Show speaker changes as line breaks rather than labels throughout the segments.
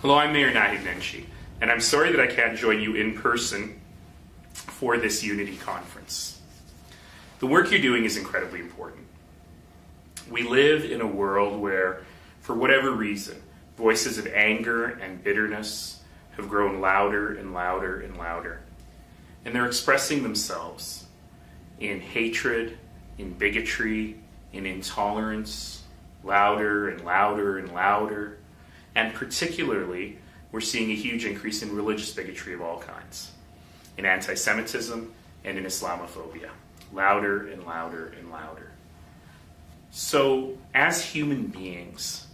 Hello, I'm Mayor Nenshi, and I'm sorry that I can't join you in person for this Unity Conference. The work you're doing is incredibly important. We live in a world where, for whatever reason, voices of anger and bitterness have grown louder and louder and louder. And they're expressing themselves in hatred, in bigotry, in intolerance, louder and louder and louder. And particularly, we're seeing a huge increase in religious bigotry of all kinds, in anti-Semitism and in Islamophobia, louder and louder and louder. So, as human beings,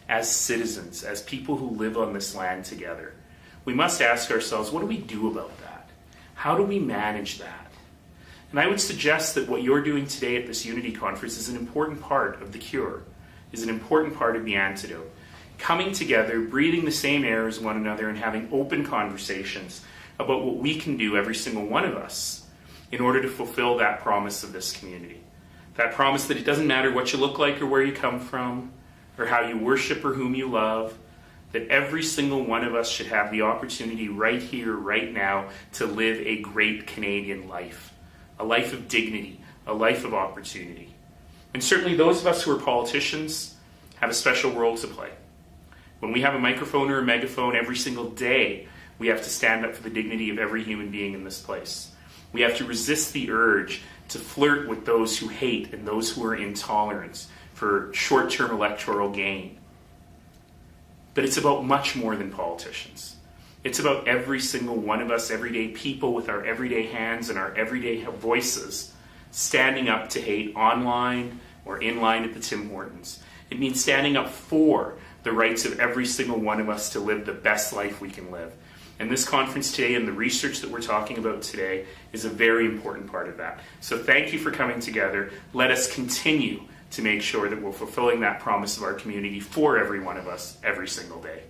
as citizens, as people who live on this land together, we must ask ourselves, what do we do about that? How do we manage that? And I would suggest that what you're doing today at this Unity Conference is an important part of the cure, is an important part of the antidote. Coming together, breathing the same air as one another, and having open conversations about what we can do, every single one of us, in order to fulfill that promise of this community. That promise that it doesn't matter what you look like or where you come from, or how you worship or whom you love, that every single one of us should have the opportunity right here, right now, to live a great Canadian life. A life of dignity, a life of opportunity. And certainly those of us who are politicians have a special role to play. When we have a microphone or a megaphone every single day, we have to stand up for the dignity of every human being in this place. We have to resist the urge to flirt with those who hate and those who are intolerant for short-term electoral gain. But it's about much more than politicians. It's about every single one of us, everyday people with our everyday hands and our everyday voices, standing up to hate online or in line at the Tim Hortons. It means standing up for the rights of every single one of us to live the best life we can live. And this conference today and the research that we're talking about today is a very important part of that. So thank you for coming together. Let us continue to make sure that we're fulfilling that promise of our community for every one of us every single day.